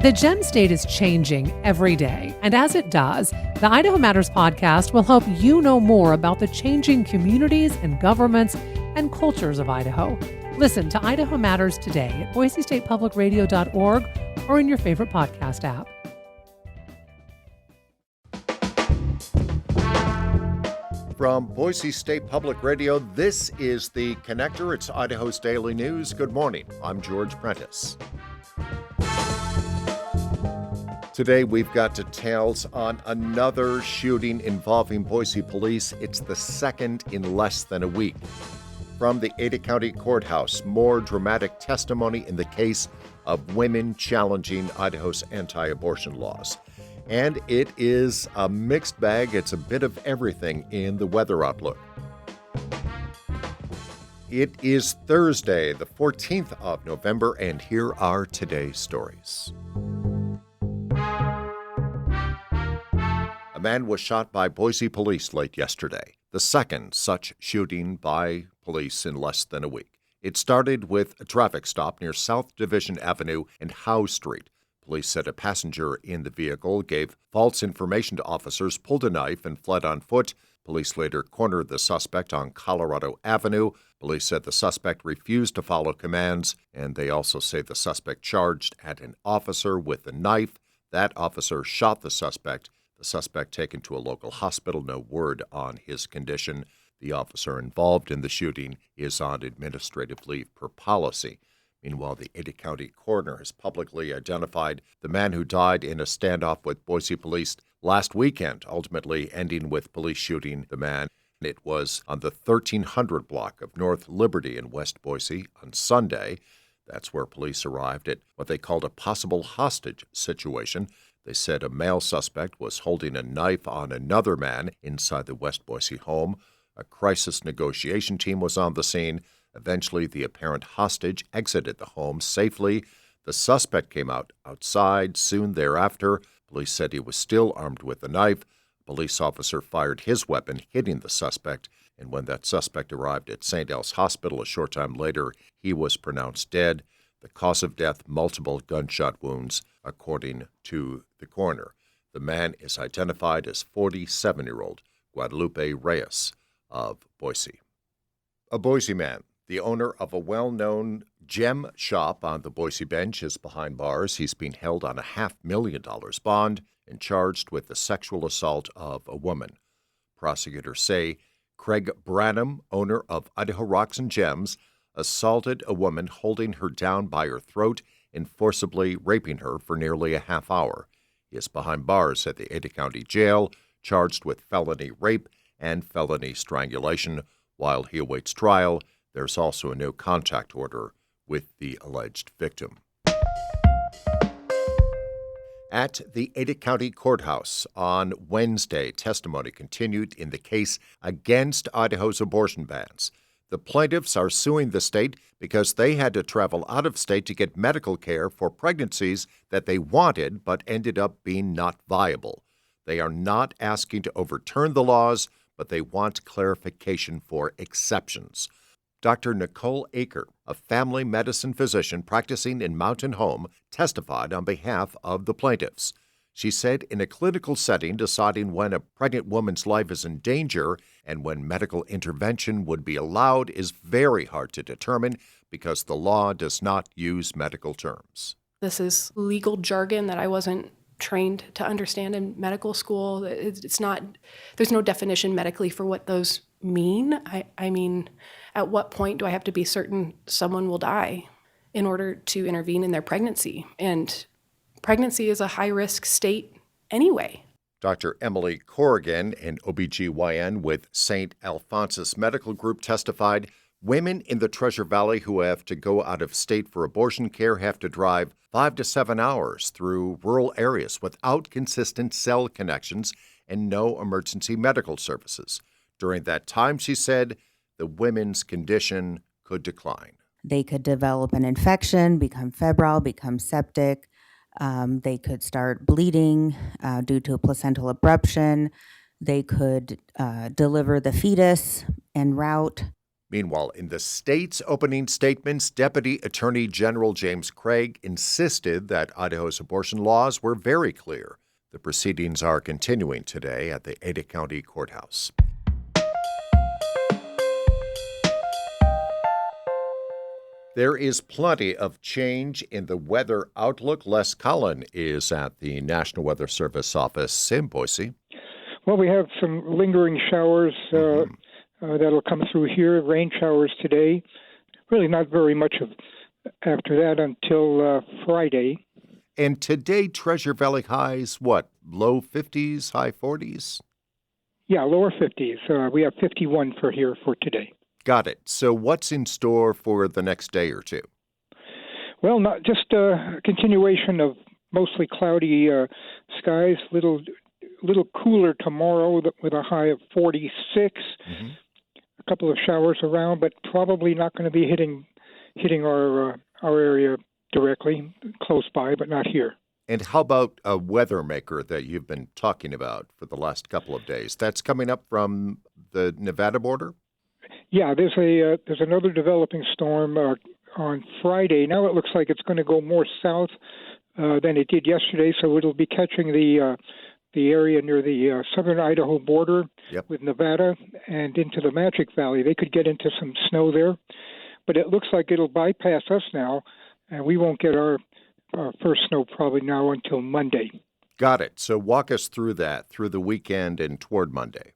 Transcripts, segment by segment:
The Gem State is changing every day, and as it does, the Idaho Matters podcast will help you know more about the changing communities and governments and cultures of Idaho. Listen to Idaho Matters today at boisestatepublicradio.org or in your favorite podcast app. From Boise State Public Radio, this is The Connector. It's Idaho's Daily News. Good morning. I'm George Prentice. Today, we've got details on another shooting involving Boise Police. It's the second in less than a week. From the Ada County Courthouse, more dramatic testimony in the case of women challenging Idaho's anti-abortion laws. And it is a mixed bag. It's a bit of everything in the weather outlook. It is Thursday, the 14th of November, and here are today's stories. A man was shot by Boise Police late yesterday, the second such shooting by police in less than a week. It started with a traffic stop near South Division Avenue and Howe Street. Police said a passenger in the vehicle gave false information to officers, pulled a knife, and fled on foot. Police later cornered the suspect on Colorado Avenue. Police said the suspect refused to follow commands, and they also say the suspect charged at an officer with a knife. That officer shot the suspect. The suspect taken to a local hospital. No word on his condition. The officer involved in the shooting is on administrative leave per policy. Meanwhile, the Ada County coroner has publicly identified the man who died in a standoff with Boise Police last weekend, ultimately ending with police shooting the man. It was on the 1300 block of North Liberty in West Boise on Sunday. That's where police arrived at what they called a possible hostage situation. They said a male suspect was holding a knife on another man inside the West Boise home. A crisis negotiation team was on the scene. Eventually, the apparent hostage exited the home safely. The suspect came outside soon thereafter. Police said he was still armed with a knife. A police officer fired his weapon, hitting the suspect. And when that suspect arrived at St. El's Hospital a short time later, he was pronounced dead. The cause of death, multiple gunshot wounds, according to the coroner. The man is identified as 47-year-old Guadalupe Reyes of Boise. A Boise man, the owner of a well-known gem shop on the Boise bench, is behind bars. He's being held on a $500,000 bond and charged with the sexual assault of a woman. Prosecutors say Craig Branham, owner of Idaho Rocks and Gems, assaulted a woman holding her down by her throat and forcibly raping her for nearly a half hour. He is behind bars at the Ada County Jail, charged with felony rape and felony strangulation. While he awaits trial, there's also a no contact order with the alleged victim. At the Ada County Courthouse on Wednesday, testimony continued in the case against Idaho's abortion bans. The plaintiffs are suing the state because they had to travel out of state to get medical care for pregnancies that they wanted but ended up being not viable. They are not asking to overturn the laws, but they want clarification for exceptions. Dr. Nicole Aker, a family medicine physician practicing in Mountain Home, testified on behalf of the plaintiffs. She said in a clinical setting, deciding when a pregnant woman's life is in danger and when medical intervention would be allowed is very hard to determine because the law does not use medical terms. This is legal jargon that I wasn't trained to understand in medical school. It's not, there's no definition medically for what those mean. I mean, at what point do I have to be certain someone will die in order to intervene in their pregnancy? And pregnancy is a high-risk state anyway. Dr. Emily Corrigan, an OBGYN with St. Alphonsus Medical Group, testified women in the Treasure Valley who have to go out of state for abortion care have to drive 5 to 7 hours through rural areas without consistent cell connections and no emergency medical services. During that time, she said, the women's condition could decline. They could develop an infection, become febrile, become septic. They could start bleeding due to a placental abruption. They could deliver the fetus en route. Meanwhile, in the state's opening statements, Deputy Attorney General James Craig insisted that Idaho's abortion laws were very clear. The proceedings are continuing today at the Ada County Courthouse. There is plenty of change in the weather outlook. Les Cullen is at the National Weather Service office in Boise. Well, we have some lingering showers that'll come through here, rain showers today. Really not very much after that until Friday. And today, Treasure Valley highs, what, low 50s, high 40s? Yeah, lower 50s. We have 51 for here for today. Got it. So what's in store for the next day or two? Well, not just a continuation of mostly cloudy skies, little cooler tomorrow with a high of 46. A couple of showers around, but probably not going to be hitting our area directly, close by, but not here. And how about a weather maker that you've been talking about for the last couple of days? That's coming up from the Nevada border? Yeah, there's another developing storm on Friday. Now it looks like it's going to go more south than it did yesterday, so it'll be catching the area near the southern Idaho border with Nevada and into the Magic Valley. They could get into some snow there, but it looks like it'll bypass us now, and we won't get our first snow probably now until Monday. Got it. So walk us through that, through the weekend and toward Monday.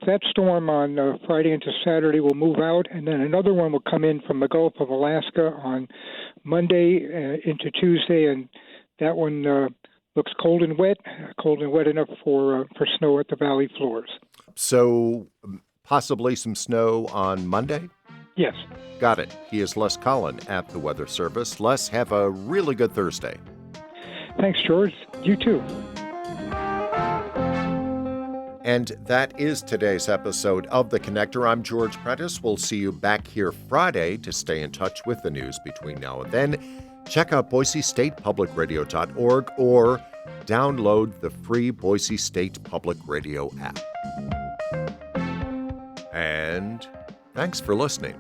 That storm on Friday into Saturday will move out, and then another one will come in from the Gulf of Alaska on Monday into Tuesday, and that one looks cold and wet enough for snow at the valley floors. So possibly some snow on Monday? Yes. Got it. He is Les Cullen at the Weather Service. Les, have a really good Thursday. Thanks, George. You too. And that is today's episode of The Connector. I'm George Prentice. We'll see you back here Friday to stay in touch with the news between now and then. Check out BoiseStatePublicRadio.org or download the free Boise State Public Radio app. And thanks for listening.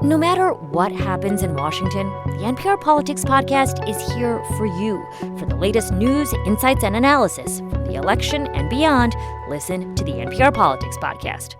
No matter what happens in Washington, the NPR Politics Podcast is here for you. For the latest news, insights, and analysis from the election and beyond, listen to the NPR Politics Podcast.